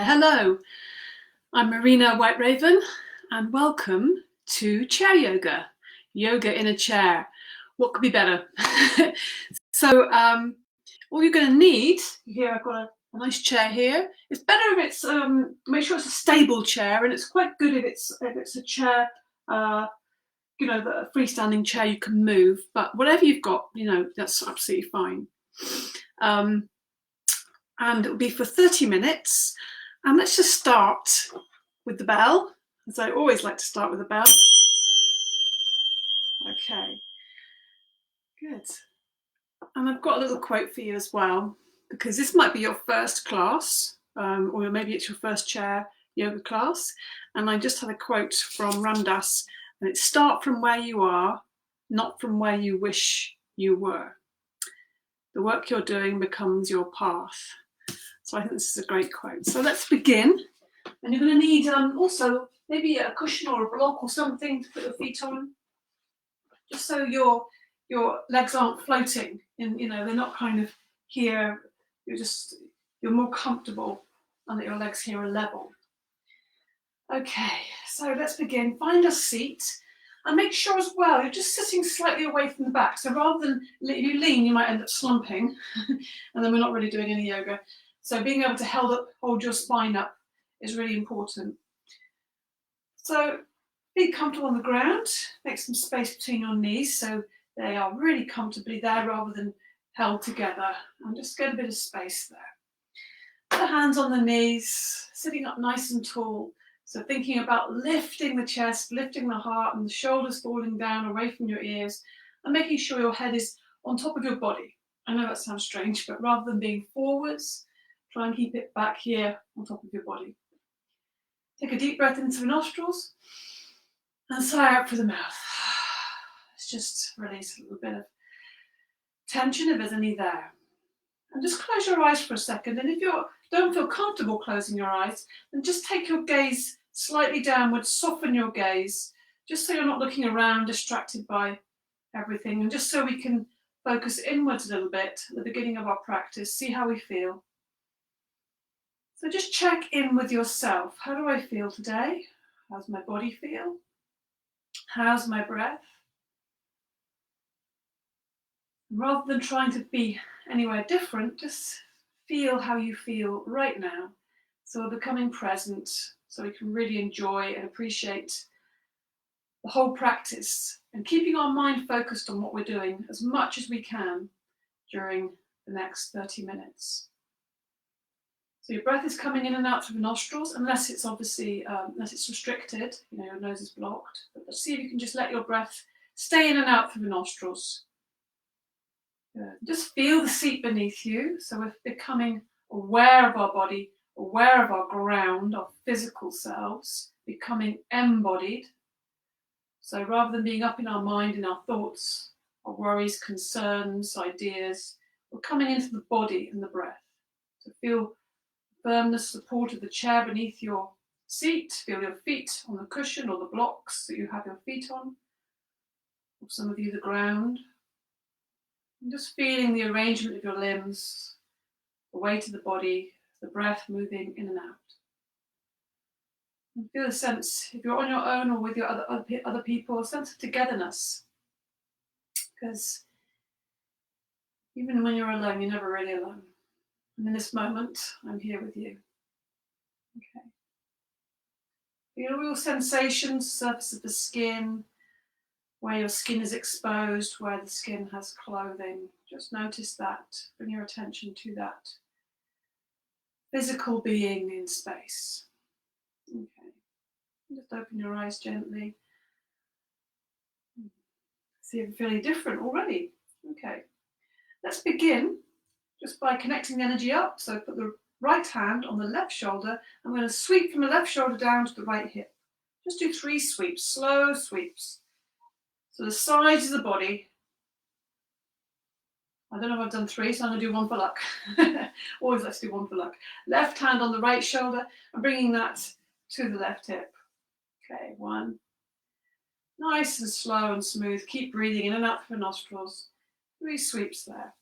Hello, I'm Marina White Raven and welcome to chair yoga, yoga in a chair. What could be better? So all you're going to need, here I've got a nice chair here. It's better if it's, make sure it's a stable chair, and it's quite good if it's a chair, the freestanding chair you can move, but whatever you've got, that's absolutely fine. And it'll be for 30 minutes. And let's just start with the bell, as I always like to start with the bell. Okay, good. And I've got a little quote for you as well, because this might be your first class, or maybe it's your first chair yoga class. And I just had a quote from Ram Dass, and it's start from where you are, not from where you wish you were. The work you're doing becomes your path. So I think this is a great quote. So let's begin. And you're going to need also maybe a cushion or a block or something to put your feet on, just so your legs aren't floating. And they're not kind of here. You're more comfortable, and that your legs here are level. Okay, so let's begin. Find a seat, and make sure as well you're just sitting slightly away from the back. So rather than you lean, you might end up slumping, and then we're not really doing any yoga. So being able to hold your spine up is really important. So be comfortable on the ground, make some space between your knees so they are really comfortably there rather than held together, and just get a bit of space there. Put the hands on the knees, sitting up nice and tall. So thinking about lifting the chest, lifting the heart, and the shoulders falling down away from your ears, and making sure your head is on top of your body. I know that sounds strange, but rather than being forwards, try and keep it back here on top of your body. Take a deep breath into the nostrils and sigh out through the mouth. Let's just release a little bit of tension if there's any there. And just close your eyes for a second. And if you don't feel comfortable closing your eyes, then just take your gaze slightly downwards, soften your gaze, just so you're not looking around distracted by everything. And just so we can focus inwards a little bit at the beginning of our practice, see how we feel. So just check in with yourself. How do I feel today? How's my body feel? How's my breath? Rather than trying to be anywhere different, just feel how you feel right now. So we're becoming present, so we can really enjoy and appreciate the whole practice, and keeping our mind focused on what we're doing as much as we can during the next 30 minutes. So your breath is coming in and out through the nostrils, unless it's restricted, your nose is blocked. But see if you can just let your breath stay in and out through the nostrils. Good. Just feel the seat beneath you. So we're becoming aware of our body, aware of our ground, our physical selves, becoming embodied. So rather than being up in our mind, in our thoughts, our worries, concerns, ideas, we're coming into the body and the breath. So feel firmness, support of the chair beneath your seat. Feel your feet on the cushion or the blocks that you have your feet on. Or some of you, the ground. And just feeling the arrangement of your limbs, the weight of the body, the breath moving in and out. And feel a sense, if you're on your own or with your other people, a sense of togetherness. Because even when you're alone, you're never really alone. And in this moment, I'm here with you. Okay. Feel all your sensations, surface of the skin, where your skin is exposed, where the skin has clothing. Just notice that. Bring your attention to that physical being in space. Okay. Just open your eyes gently. See if you're feeling different already. Okay. Let's begin just by connecting the energy up. So put the right hand on the left shoulder. I'm going to sweep from the left shoulder down to the right hip. Just do 3 sweeps, slow sweeps. So the sides of the body. I don't know if I've done 3, so I'm going to do 1 for luck. Always let's do 1 for luck. Left hand on the right shoulder. I'm bringing that to the left hip. Okay, 1. Nice and slow and smooth. Keep breathing in and out through the nostrils. 3 sweeps there.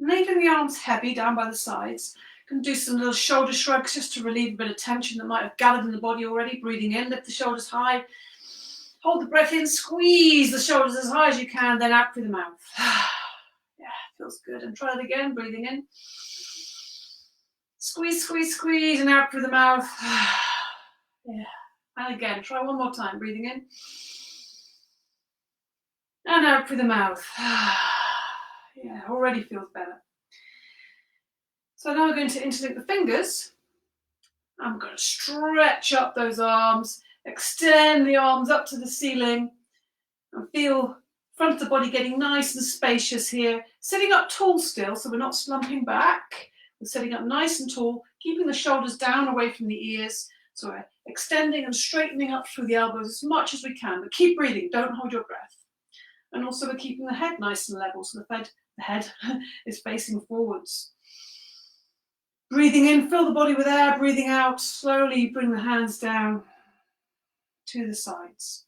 Making the arms heavy down by the sides. Can do some little shoulder shrugs just to relieve a bit of tension that might have gathered in the body already. Breathing in, lift the shoulders high. Hold the breath in, squeeze the shoulders as high as you can, then out through the mouth. Yeah, feels good. And try it again, breathing in. Squeeze, squeeze, squeeze, and out through the mouth. Yeah. And again, try one more time, breathing in. And out through the mouth. Yeah, already feels better. So now we're going to interlink the fingers. I'm going to stretch up those arms, extend the arms up to the ceiling, and feel the front of the body getting nice and spacious here. Sitting up tall still, so we're not slumping back. We're sitting up nice and tall, keeping the shoulders down away from the ears. So we're extending and straightening up through the elbows as much as we can, but keep breathing, don't hold your breath. And also we're keeping the head nice and level, so the head is facing forwards. Breathing in, fill the body with air. Breathing out, slowly bring the hands down to the sides.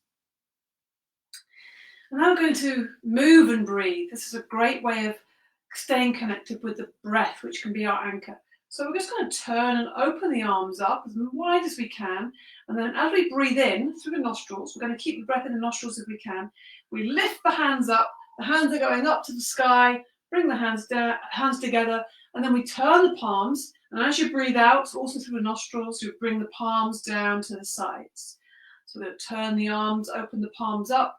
And now we're going to move and breathe. This is a great way of staying connected with the breath, which can be our anchor. So we're just going to turn and open the arms up as wide as we can. And then as we breathe in through the nostrils, we're going to keep the breath in the nostrils if we can. We lift the hands up. The hands are going up to the sky. Bring the hands down, hands together. And then we turn the palms, and as you breathe out, also through the nostrils, you bring the palms down to the sides. So we're going to turn the arms, open the palms up.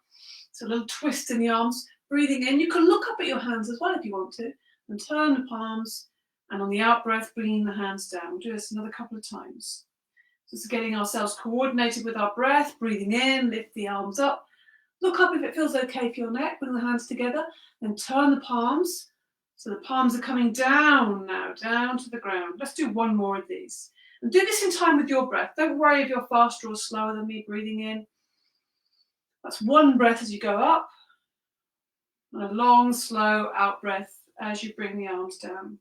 It's a little twist in the arms. Breathing in, you can look up at your hands as well if you want to, and turn the palms, and on the out breath, bringing the hands down. We'll do this another couple of times. Just getting ourselves coordinated with our breath, breathing in, lift the arms up. Look up if it feels okay for your neck, bring the hands together, then turn the palms. So the palms are coming down now, down to the ground. Let's do one more of these. And do this in time with your breath. Don't worry if you're faster or slower than me breathing in. That's one breath as you go up, and a long, slow out breath as you bring the arms down.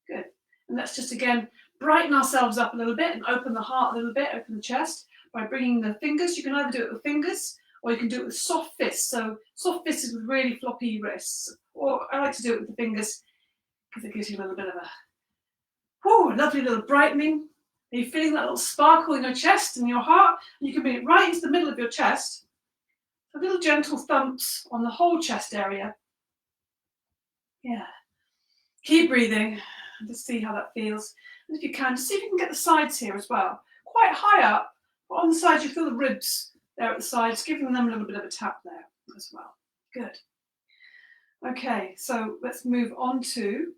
Good. And let's just again brighten ourselves up a little bit and open the heart a little bit, open the chest by bringing the fingers. You can either do it with fingers or you can do it with soft fists. So soft fists is with really floppy wrists. Or I like to do it with the fingers because it gives you a little bit of a lovely little brightening. Are you feeling that little sparkle in your chest and your heart? And you can bring it right into the middle of your chest. So little gentle thumps on the whole chest area. Yeah. Keep breathing and just see how that feels. And if you can, just see if you can get the sides here as well. Quite high up, but on the sides you feel the ribs there at the sides, giving them a little bit of a tap there as well. Good. Okay, so let's move on to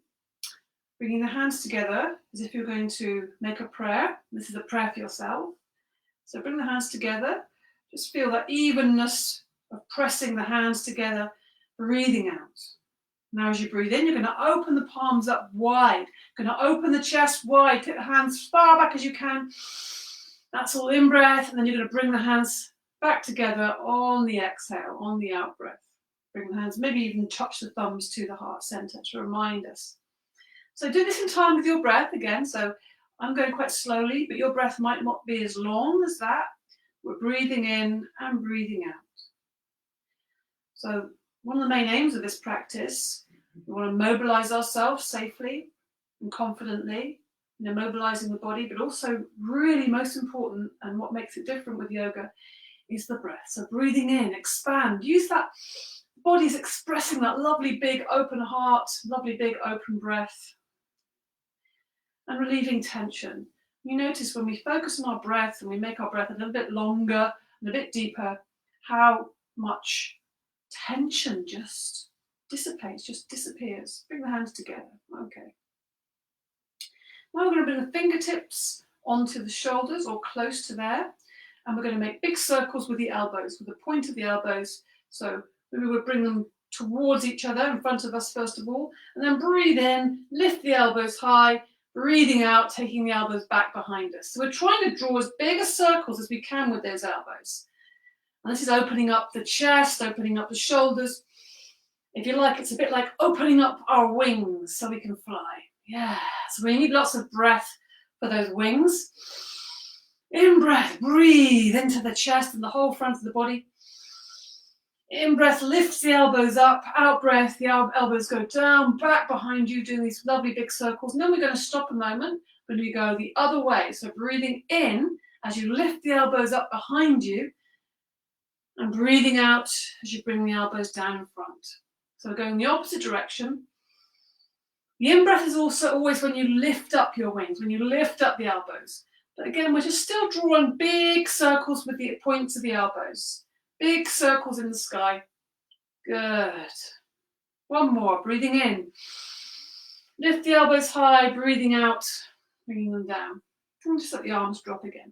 bringing the hands together as if you're going to make a prayer. This is a prayer for yourself. So bring the hands together. Just feel that evenness of pressing the hands together, breathing out. Now as you breathe in, you're going to open the palms up wide. You're going to open the chest wide, take the hands as far back as you can. That's all in breath, and then you're going to bring the hands back together on the exhale, on the out breath. Bring the hands, maybe even touch the thumbs to the heart center to remind us. So do this in time with your breath again. So I'm going quite slowly, but your breath might not be as long as that. We're breathing in and breathing out. So one of the main aims of this practice, we want to mobilize ourselves safely and confidently, mobilizing the body, but also really most important, and what makes it different with yoga, is the breath. So breathing in, expand, use that body's expressing that lovely big open heart, lovely big open breath, and relieving tension. You notice when we focus on our breath and we make our breath a little bit longer and a bit deeper, how much tension just dissipates, just disappears. Bring the hands together. Okay. Now we're going to bring the fingertips onto the shoulders or close to there, and we're going to make big circles with the elbows, with the point of the elbows. So maybe we'll bring them towards each other in front of us first of all, and then breathe in, lift the elbows high, breathing out, taking the elbows back behind us. So we're trying to draw as big a circles as we can with those elbows. And this is opening up the chest, opening up the shoulders. If you like, it's a bit like opening up our wings so we can fly. Yeah, so we need lots of breath for those wings. In breath, breathe into the chest and the whole front of the body. In breath lifts the elbows up, out breath the elbows go down, back behind you, doing these lovely big circles. And then we're going to stop a moment when we go the other way. So breathing in as you lift the elbows up behind you, and breathing out as you bring the elbows down in front. So we're going the opposite direction. The in-breath is also always when you lift up your wings, when you lift up the elbows. But again, we're just still drawing big circles with the points of the elbows. Big circles in the sky. Good. One more, breathing in. Lift the elbows high, breathing out, bringing them down. And just let the arms drop again.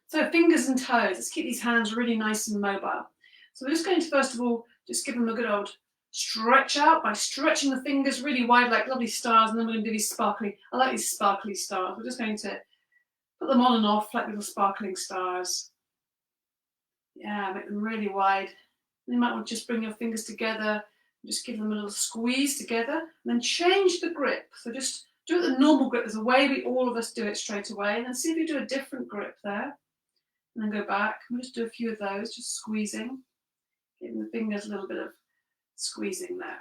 So fingers and toes, let's keep these hands really nice and mobile. So we're just going to, first of all, just give them a good old stretch out by stretching the fingers really wide like lovely stars, and then we're going to do these sparkly, I like these sparkly stars. We're just going to put them on and off like little sparkling stars. Yeah, make them really wide. And you might want to just bring your fingers together, and just give them a little squeeze together, and then change the grip. So just do it the normal grip. There's a way we all of us do it straight away, and then see if you do a different grip there. And then go back. We'll just do a few of those, just squeezing, giving the fingers a little bit of squeezing there.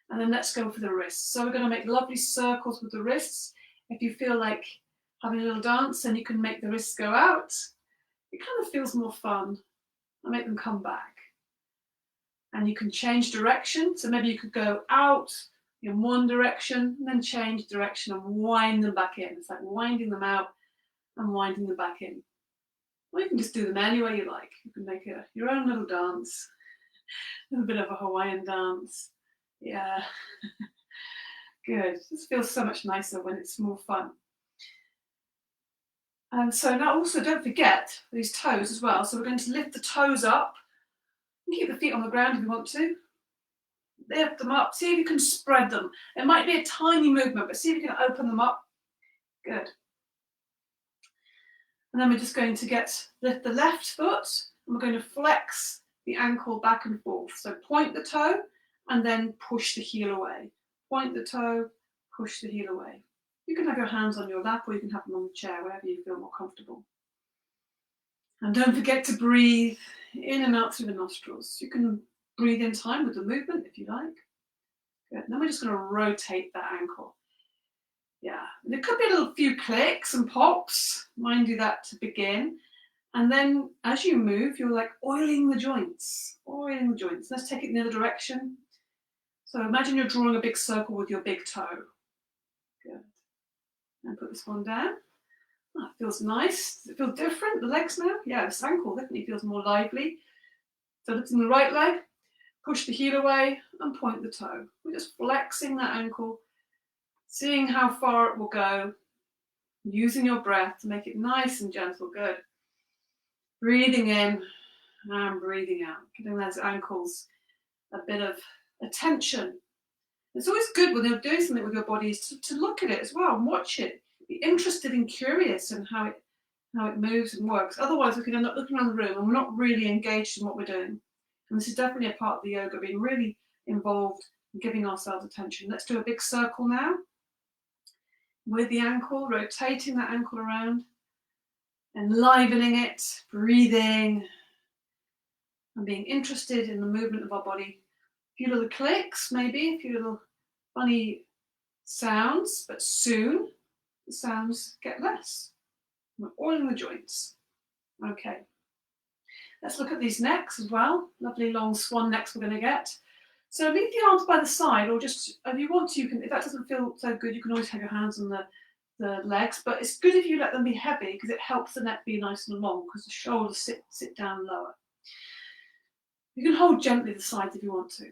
And then let's go for the wrists. So we're going to make lovely circles with the wrists. If you feel like having a little dance, then you can make the wrists go out. It kind of feels more fun. And make them come back. And you can change direction. So maybe you could go out in one direction, and then change direction and wind them back in. It's like winding them out and winding them back in. Or you can just do them any way you like. You can make your own little dance. A little bit of a Hawaiian dance. Yeah. Good. This feels so much nicer when it's more fun. And so now also don't forget these toes as well. So we're going to lift the toes up. And keep the feet on the ground if you want to. Lift them up. See if you can spread them. It might be a tiny movement, but see if you can open them up. Good. And then we're just going to lift the left foot, and we're going to flex the ankle back and forth. So point the toe, and then push the heel away. Point the toe, push the heel away. You can have your hands on your lap, or you can have them on the chair, wherever you feel more comfortable. And don't forget to breathe in and out through the nostrils. You can breathe in time with the movement if you like. Good. Then we're just going to rotate that ankle. Yeah, there could be a little few clicks and pops, mind you that to begin. And then as you move, you're like oiling the joints, Let's take it in the other direction. So imagine you're drawing a big circle with your big toe. Good. And put this one down. That feels nice. Does it feel different, the legs now? Yeah, this ankle definitely feels more lively. So lifting the right leg, push the heel away and point the toe. We're just flexing that ankle, seeing how far it will go, using your breath to make it nice and gentle. Good. Breathing in and breathing out, giving those ankles a bit of attention. It's always good when you're doing something with your body to look at it as well and watch it. Be interested and curious in how it moves and works. Otherwise, we can end up looking around the room and we're not really engaged in what we're doing. And this is definitely a part of the yoga, being really involved in giving ourselves attention. Let's do a big circle now with the ankle, rotating that ankle around, enlivening it, breathing, and being interested in the movement of our body. A few little clicks, maybe, a few little funny sounds, but soon the sounds get less. We're oiling the joints. Okay. Let's look at these necks as well. Lovely long swan necks we're going to get. So leave the arms by the side, or just, if you want to, you can, if that doesn't feel so good, you can always have your hands on the legs, but it's good if you let them be heavy because it helps the neck be nice and long because the shoulders sit down lower. You can hold gently the sides if you want to.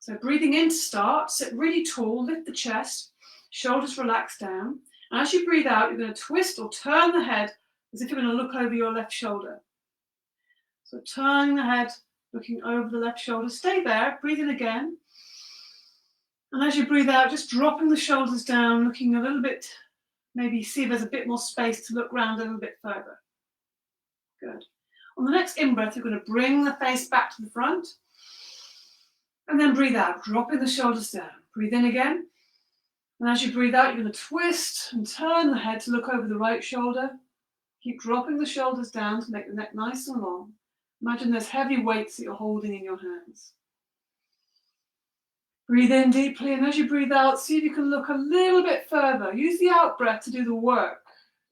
So breathing in to start, sit really tall, lift the chest, shoulders relax down. And as you breathe out, you're going to twist or turn the head as if you're going to look over your left shoulder. So turning the head, looking over the left shoulder. Stay there, breathe in again. And as you breathe out, just dropping the shoulders down, looking a little bit, maybe see if there's a bit more space to look round a little bit further. Good. On the next in-breath, you're going to bring the face back to the front. And then breathe out, dropping the shoulders down. Breathe in again. And as you breathe out, you're going to twist and turn the head to look over the right shoulder. Keep dropping the shoulders down to make the neck nice and long. Imagine there's heavy weights that you're holding in your hands. Breathe in deeply, and as you breathe out, see if you can look a little bit further. Use the out breath to do the work.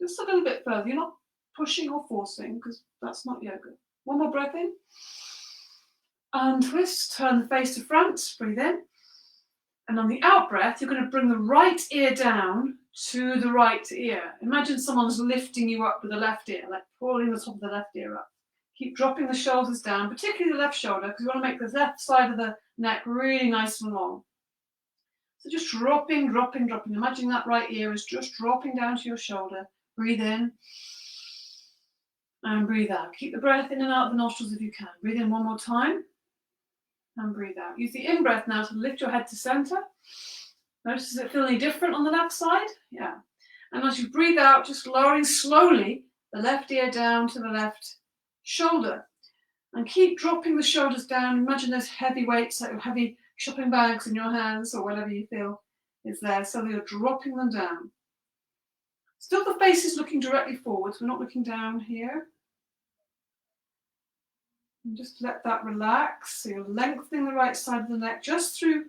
Just a little bit further. You're not pushing or forcing, because that's not yoga. One more breath in. And twist, turn the face to front, breathe in. And on the out breath, you're going to bring the right ear down to the right ear. Imagine someone's lifting you up with the left ear, like pulling the top of the left ear up. Keep dropping the shoulders down, particularly the left shoulder, because you want to make the left side of the neck really nice and long. So just dropping, dropping, dropping. Imagine that right ear is just dropping down to your shoulder. Breathe in and breathe out. Keep the breath in and out of the nostrils if you can. Breathe in one more time and breathe out. Use the in-breath now to lift your head to center. Notice, does it feel any different on the left side? Yeah. And as you breathe out, just lowering slowly the left ear down to the left shoulder. And keep dropping the shoulders down. Imagine those heavy weights, like heavy shopping bags in your hands or whatever you feel is there. So you're dropping them down. Still the face is looking directly forwards. We're not looking down here. And just let that relax. So you're lengthening the right side of the neck just through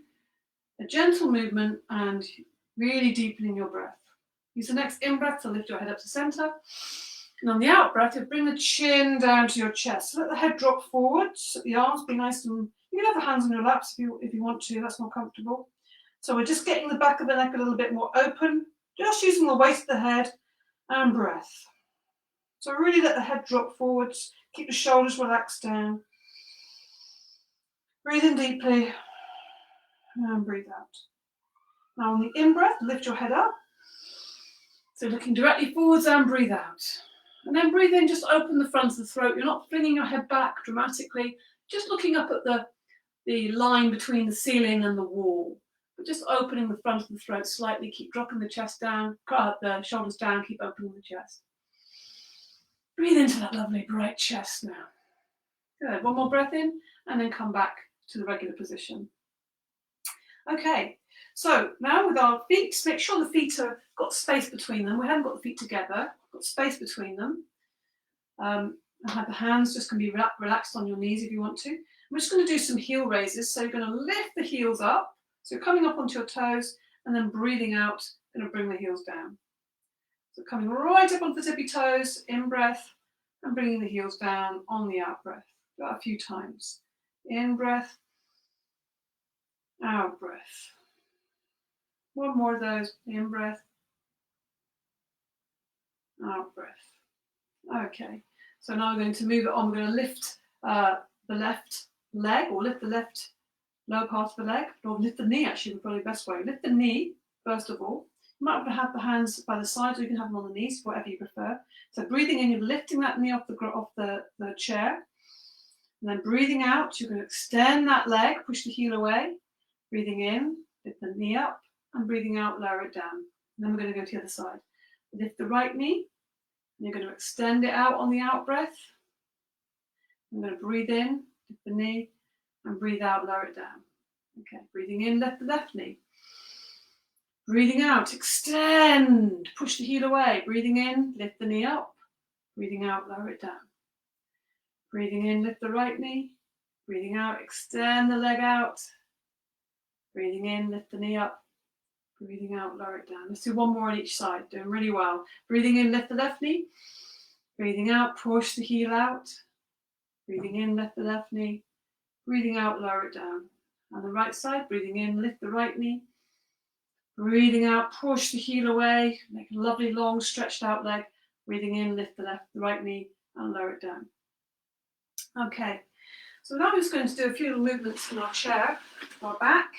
a gentle movement and really deepening your breath. Use the next in-breath to lift your head up to center. And on the out-breath, you bring the chin down to your chest. So let the head drop forward. So the arms be nice and... You can have the hands on your laps if you want to. That's more comfortable. So we're just getting the back of the neck a little bit more open. Just using the weight of the head and breath. So really let the head drop forwards. Keep the shoulders relaxed down. Breathe in deeply and breathe out. Now on the in-breath, lift your head up. So looking directly forwards and breathe out. And then breathe in, just open the front of the throat. You're not flinging your head back dramatically, just looking up at the line between the ceiling and the wall. But just opening the front of the throat slightly, keep dropping the chest down, the shoulders down, keep opening the chest. Breathe into that lovely bright chest now. Good, one more breath in, and then come back to the regular position. Okay, so now with our feet, make sure the feet have got space between them. We haven't got the feet together, got space between them. And have the hands just going to be relaxed on your knees if you want to. We're just going to do some heel raises. So you're going to lift the heels up. So you're coming up onto your toes and then breathing out, going to bring the heels down. So coming right up onto the tippy toes, in breath, and bringing the heels down on the out breath. Do that a few times. In breath, out breath. One more of those. In breath, out breath. Okay, so now we're going to move it on. We're going to lift the left leg, or lift the left lower part of the leg, or lift the knee actually would probably be the best way. Lift the knee, first of all. You might have the hands by the side, or you can have them on the knees, whatever you prefer. So breathing in, you're lifting that knee off the chair. And then breathing out, you're going to extend that leg, push the heel away. Breathing in, lift the knee up, and breathing out, lower it down. And then we're going to go to the other side. Lift the right knee, and you're going to extend it out on the out breath. I'm going to breathe in, lift the knee, and breathe out, lower it down. Okay, breathing in, lift the left knee. Breathing out, extend, push the heel away. Breathing in, lift the knee up. Breathing out, lower it down. Breathing in, lift the right knee. Breathing out, extend the leg out. Breathing in, lift the knee up. Breathing out, lower it down. Let's do one more on each side, doing really well. Breathing in, lift the left knee. Breathing out, push the heel out. Breathing in, lift the left knee. Breathing out, lower it down. On the right side, breathing in, lift the right knee. Breathing out, push the heel away. Make a lovely long stretched out leg. Breathing in, lift the right knee and lower it down. Okay, so now I'm just going to do a few little movements in our chair, our back.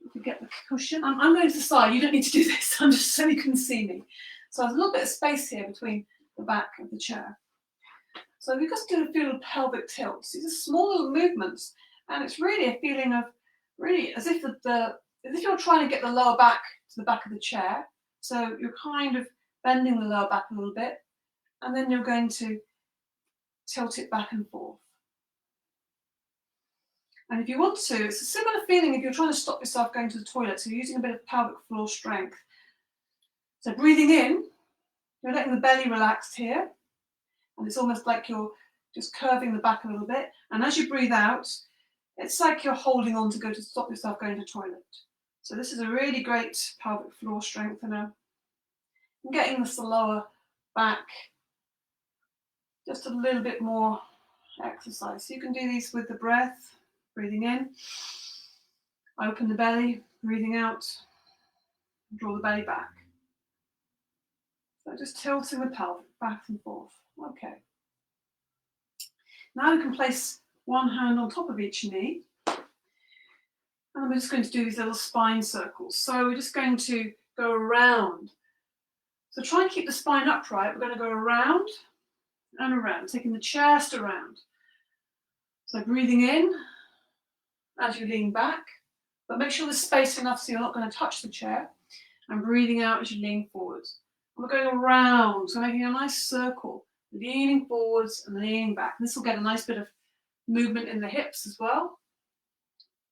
If you get the cushion, I'm going to the side. You don't need to do this. I'm just so you can see me. So there's a little bit of space here between the back of the chair. So we just do a few little pelvic tilts. These are small little movements, and it's really a feeling of really as if as if you're trying to get the lower back to the back of the chair. So you're kind of bending the lower back a little bit, and then you're going to tilt it back and forth. And if you want to, it's a similar feeling if you're trying to stop yourself going to the toilet. So you're using a bit of pelvic floor strength. So breathing in, you're letting the belly relax here. And it's almost like you're just curving the back a little bit. And as you breathe out, it's like you're holding on to stop yourself going to the toilet. So this is a really great pelvic floor strengthener. And getting the lower back just a little bit more exercise. So you can do these with the breath, breathing in, open the belly, breathing out, draw the belly back. So just tilting the pelvic back and forth. Okay. Now we can place one hand on top of each knee. And we're just going to do these little spine circles. So we're just going to go around. So try and keep the spine upright. We're going to go around and around, taking the chest around. So breathing in as you lean back, but make sure there's space enough so you're not going to touch the chair. And breathing out as you lean forwards. And we're going around, so making a nice circle, leaning forwards and leaning back. And this will get a nice bit of movement in the hips as well.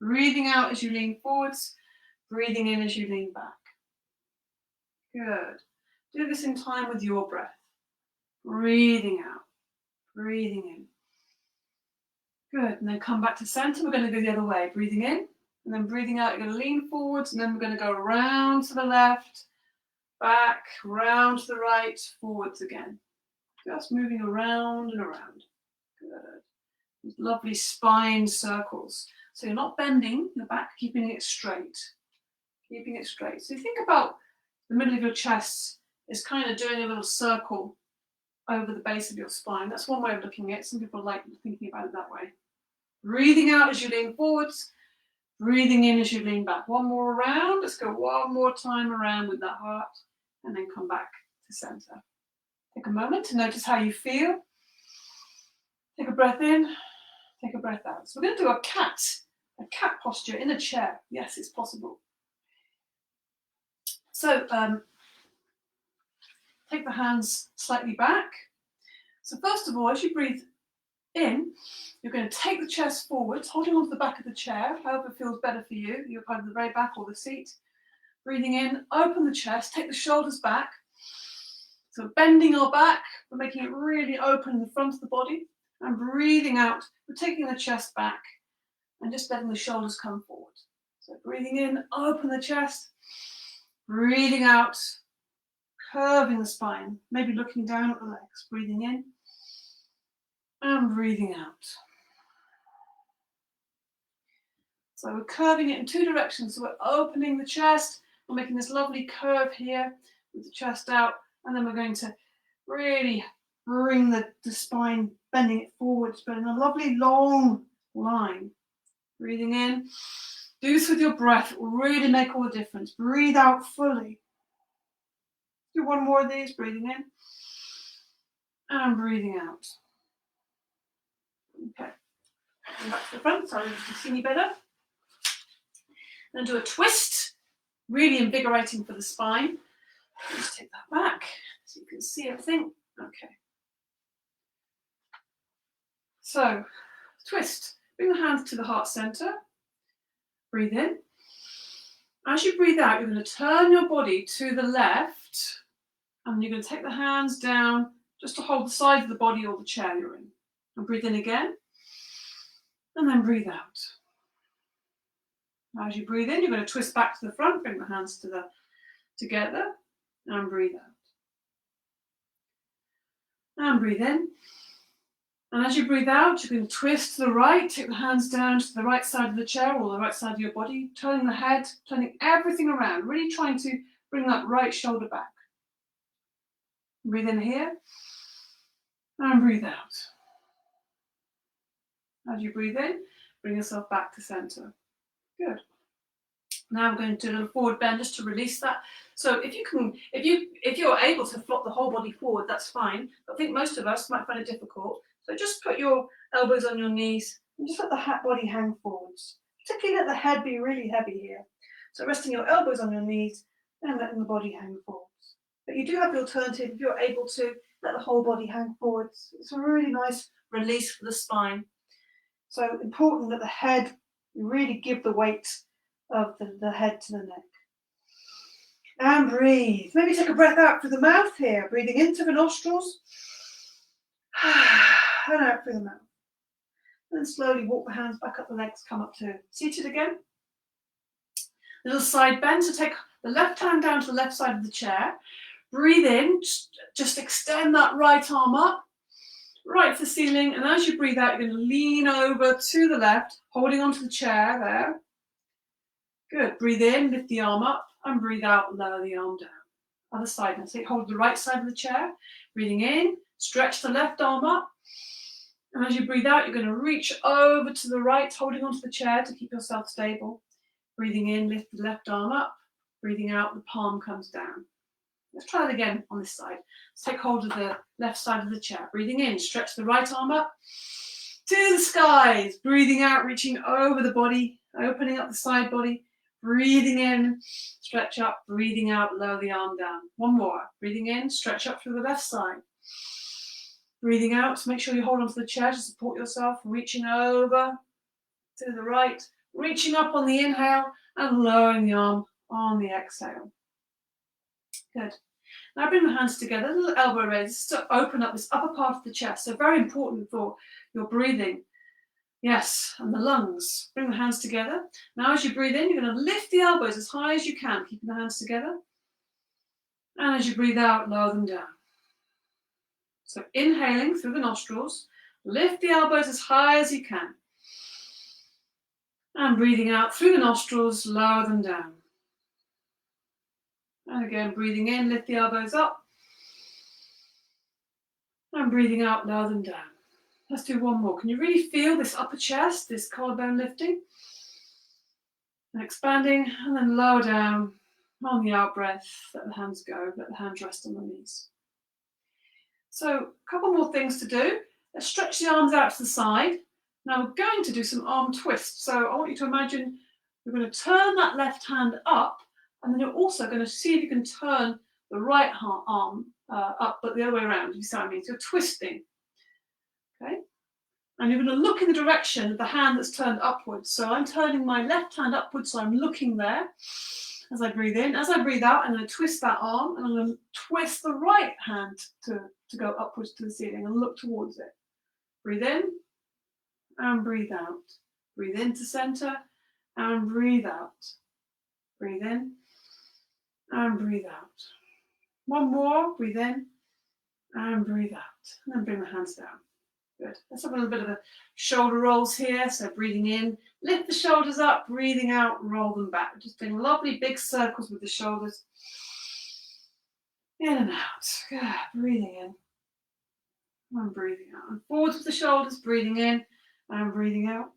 Breathing out as you lean forwards, breathing in as you lean back. Good. Do this in time with your breath. Breathing out, breathing in. Good, and then come back to center. We're going to go the other way. Breathing in, and then breathing out. You're going to lean forwards, and then we're going to go around to the left, back, round to the right, forwards again. Just moving around and around. Good. These lovely spine circles. So you're not bending your back, keeping it straight. Keeping it straight. So you think about the middle of your chest is kind of doing a little circle over the base of your spine. That's one way of looking at it. Some people like thinking about it that way. Breathing out as you lean forwards. Breathing in as you lean back. One more around. Let's go one more time around with that heart. And then come back to center. Take a moment to notice how you feel. Take a breath in. Take a breath out. So we're going to do a cat posture in a chair. Yes, it's possible. So take the hands slightly back. So first of all, as you breathe in, you're going to take the chest forwards, holding onto the back of the chair, however feels better for you. You're either the very back or the seat. Breathing in, open the chest, take the shoulders back. So bending our back, we're making it really open in the front of the body. And breathing out, we're taking the chest back and just letting the shoulders come forward. So breathing in, open the chest. Breathing out, curving the spine, maybe looking down at the legs. Breathing in and breathing out. So we're curving it in two directions. So we're opening the chest. We're making this lovely curve here with the chest out. And then we're going to really bring the spine, bending it forwards, but in a lovely long line. Breathing in. Do this with your breath. It will really make all the difference. Breathe out fully. Do one more of these. Breathing in. And breathing out. Okay. Come back to the front so you can see me better. Then do a twist. Really invigorating for the spine. Just take that back so you can see everything. Okay. So, twist. Bring the hands to the heart center. Breathe in. As you breathe out, you're going to turn your body to the left, and you're going to take the hands down just to hold the side of the body or the chair you're in. And breathe in again, and then breathe out. As you breathe in, you're going to twist back to the front, bring the hands together, and breathe out. And breathe in. And as you breathe out, you can twist to the right, take the hands down to the right side of the chair or the right side of your body, turning the head, turning everything around, really trying to bring that right shoulder back. Breathe in here, and breathe out. As you breathe in, bring yourself back to center. Good. Now I'm going to do a little forward bend just to release that. So if you're able to flop the whole body forward, that's fine. But I think most of us might find it difficult. So just put your elbows on your knees and just let the body hang forwards. Particularly let the head be really heavy here. So resting your elbows on your knees and letting the body hang forwards. But you do have the alternative if you're able to let the whole body hang forwards. It's a really nice release for the spine. So important that the head, you really give the weight of the head to the neck. And breathe. Maybe take a breath out through the mouth here. Breathing into the nostrils. and out through the mouth. And then slowly walk the hands back up the legs, come up to seated again. Little side bend, so take the left hand down to the left side of the chair. Breathe in, just extend that right arm up, right to the ceiling, and as you breathe out, you're going to lean over to the left, holding onto the chair there. Good. Breathe in, lift the arm up, and breathe out, lower the arm down. Other side. Now, so hold the right side of the chair. Breathing in, stretch the left arm up, and as you breathe out, you're going to reach over to the right, holding onto the chair to keep yourself stable. Breathing in, lift the left arm up. Breathing out, the palm comes down. Let's try that again on this side. Let's take hold of the left side of the chair. Breathing in, stretch the right arm up to the skies. Breathing out, reaching over the body, opening up the side body. Breathing in, stretch up. Breathing out, lower the arm down. One more. Breathing in, stretch up through the left side. Breathing out, make sure you hold onto the chair to support yourself. Reaching over to the right. Reaching up on the inhale and lowering the arm on the exhale. Good. Now bring the hands together, little elbow raise to open up this upper part of the chest. So very important for your breathing. Yes, and the lungs. Bring the hands together. Now as you breathe in, you're going to lift the elbows as high as you can, keeping the hands together. And as you breathe out, lower them down. So inhaling through the nostrils, lift the elbows as high as you can. And breathing out through the nostrils, lower them down. And again, breathing in, lift the elbows up. And breathing out, lower them down. Let's do one more. Can you really feel this upper chest, this collarbone lifting? And expanding, and then lower down on the out breath. Let the hands go, let the hands rest on the knees. So a couple more things to do. Let's stretch the arms out to the side. Now we're going to do some arm twists. So I want you to imagine you're going to turn that left hand up, and then you're also going to see if you can turn the right arm up, but the other way around. You see what I mean? So you're twisting. Okay? And you're going to look in the direction of the hand that's turned upwards. So I'm turning my left hand upwards, so I'm looking there as I breathe in. As I breathe out, I'm going to twist that arm, and I'm going to twist the right hand to go upwards to the ceiling and look towards it. Breathe in and breathe out. Breathe into center and breathe out. Breathe in and breathe out. One more. Breathe in and breathe out. And then bring the hands down. Good. Let's have a little bit of a shoulder rolls here. So breathing in, lift the shoulders up. Breathing out, roll them back. Just doing lovely big circles with the shoulders. In and out. Good. Breathing in and breathing out. And forwards with the shoulders. Breathing in and breathing out.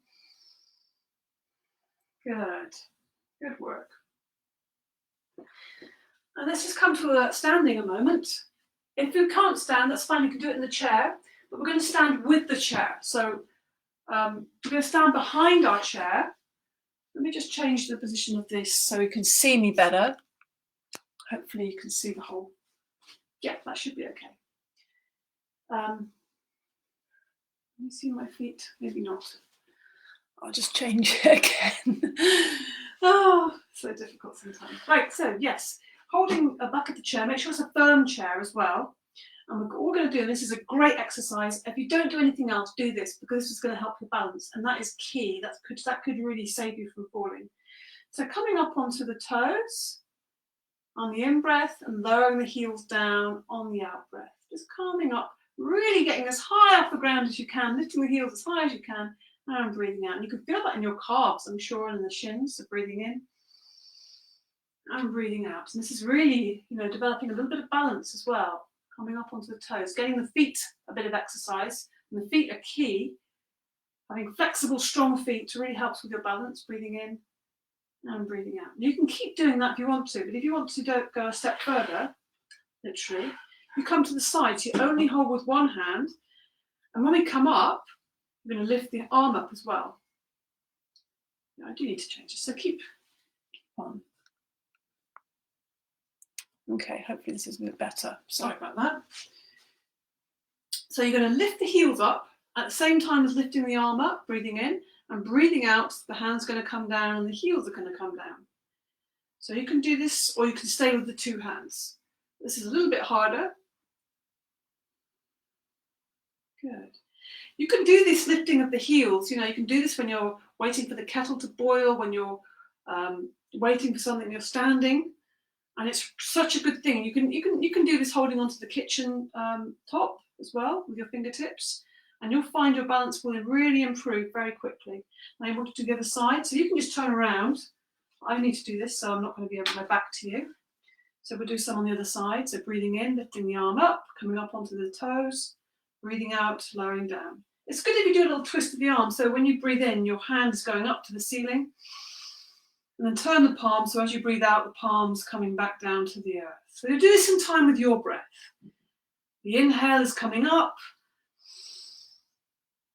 Good. Good work. And let's just come to a standing a moment. If you can't stand, that's fine. You can do it in the chair. But we're going to stand with the chair. So we're going to stand behind our chair. Let me just change the position of this so you can see me better. Hopefully you can see the whole. Yeah, that should be okay. Let me see my feet. Maybe not. I'll just change it again. Oh, so difficult sometimes. Right, so yes, holding a back of the chair. Make sure it's a firm chair as well. And what we're going to do, this is a great exercise. If you don't do anything else, do this, because this is going to help your balance. And that is key. That could really save you from falling. So coming up onto the toes on the in-breath and lowering the heels down on the out-breath. Just calming up, really getting as high off the ground as you can, lifting the heels as high as you can, and breathing out. And you can feel that in your calves, I'm sure, and in the shins. So breathing in and breathing out. And this is really, developing a little bit of balance as well. Coming up onto the toes, getting the feet a bit of exercise. And the feet are key. Having flexible, strong feet really helps with your balance. Breathing in and breathing out. You can keep doing that if you want to, but if you want to go a step further, literally, you come to the side. So you only hold with one hand. And when we come up, we're going to lift the arm up as well. I do need to change it, so keep on. Okay, hopefully this is a bit better. Sorry about that. So you're going to lift the heels up at the same time as lifting the arm up, breathing in, and breathing out, the hand's going to come down and the heels are going to come down. So you can do this, or you can stay with the two hands. This is a little bit harder. Good. You can do this lifting of the heels. You can do this when you're waiting for the kettle to boil, when you're waiting for something, you're standing, and it's such a good thing. You can do this holding onto the kitchen top as well with your fingertips, and you'll find your balance will really improve very quickly. Now you want to do the other side, so you can just turn around. I need to do this, so I'm not going to be over my back to you. So we'll do some on the other side. So breathing in, lifting the arm up, coming up onto the toes, breathing out, lowering down. It's good if you do a little twist of the arm. So when you breathe in, your hand is going up to the ceiling. And then turn the palms, so as you breathe out, the palms coming back down to the earth. So you do this in time with your breath. The inhale is coming up,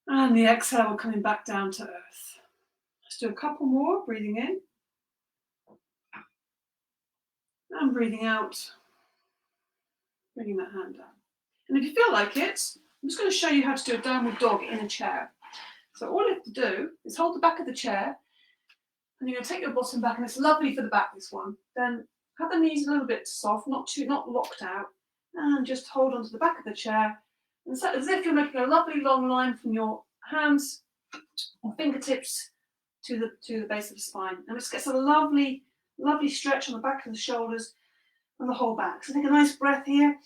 and the exhale coming back down to earth. Let's do a couple more, breathing in. And breathing out, bringing that hand down. And if you feel like it, I'm just going to show you how to do a downward dog in a chair. So all you have to do is hold the back of the chair, and you're going to take your bottom back, and it's lovely for the back, this one. Then have the knees a little bit soft, not locked out, and just hold onto the back of the chair. And so as if you're making a lovely long line from your hands or fingertips to the base of the spine. And it just gets a lovely stretch on the back of the shoulders and the whole back. So take a nice breath here.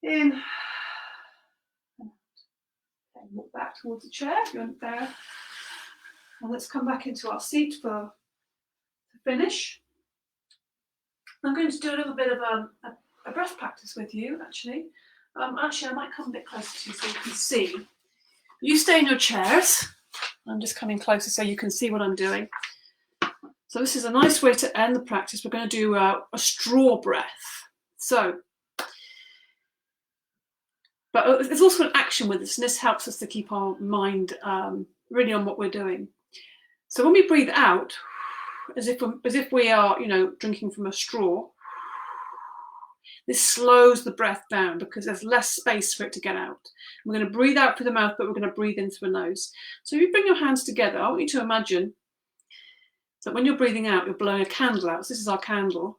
In. Okay, walk back towards the chair if you're there. And let's come back into our seat to finish. I'm going to do a little bit of a breath practice with you, actually. Actually, I might come a bit closer to you so you can see. You stay in your chairs. I'm just coming closer so you can see what I'm doing. So this is a nice way to end the practice. We're going to do a straw breath. So, but there's also an action with this, and this helps us to keep our mind really on what we're doing. So when we breathe out, as if we are, drinking from a straw, this slows the breath down because there's less space for it to get out. We're going to breathe out through the mouth, but we're going to breathe in through the nose. So if you bring your hands together, I want you to imagine that when you're breathing out, you're blowing a candle out. So this is our candle.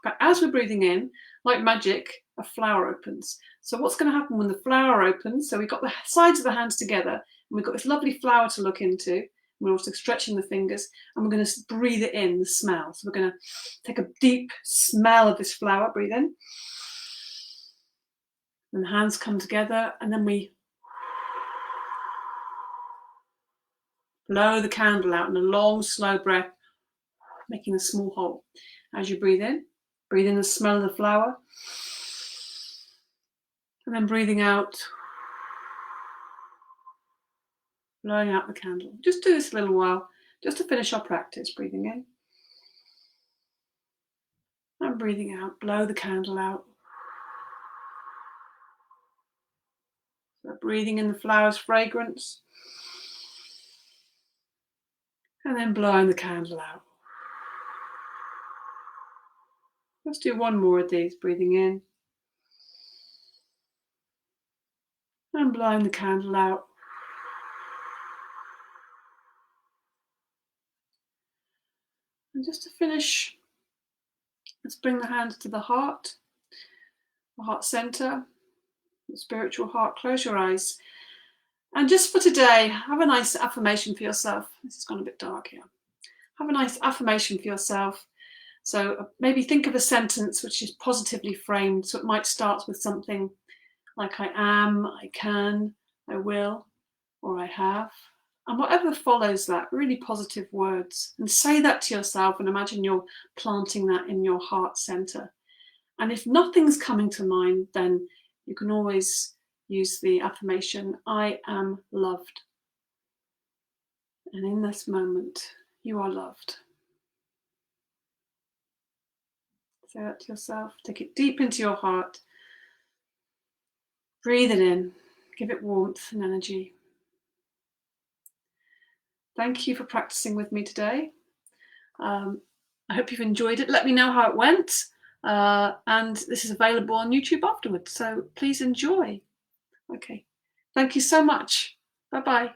But as we're breathing in, like magic, a flower opens. So what's going to happen when the flower opens? So we've got the sides of the hands together, and we've got this lovely flower to look into. We're also stretching the fingers, and we're going to breathe it in, the smell. So we're going to take a deep smell of this flower, breathe in. And the hands come together, and then we blow the candle out in a long, slow breath, making a small hole. As you breathe in the smell of the flower, and then breathing out, blowing out the candle. Just do this a little while, just to finish our practice. Breathing in and breathing out, blow the candle out. So breathing in the flower's fragrance, and then blowing the candle out. Let's do one more of these. Breathing in and blowing the candle out. And just to finish, let's bring the hands to the heart center, the spiritual heart. Close your eyes. And just for today, have a nice affirmation for yourself. This has gone a bit dark here. Have a nice affirmation for yourself. So maybe think of a sentence which is positively framed. So it might start with something like I am, I can, I will, or I have. And whatever follows that, really positive words. And say that to yourself and imagine you're planting that in your heart center. And if nothing's coming to mind, then you can always use the affirmation, I am loved. And in this moment, you are loved. Say that to yourself. Take it deep into your heart. Breathe it in. Give it warmth and energy. Thank you for practicing with me today. I hope you've enjoyed it. Let me know how it went. And this is available on YouTube afterwards. So please enjoy. Okay. Thank you so much. Bye-bye.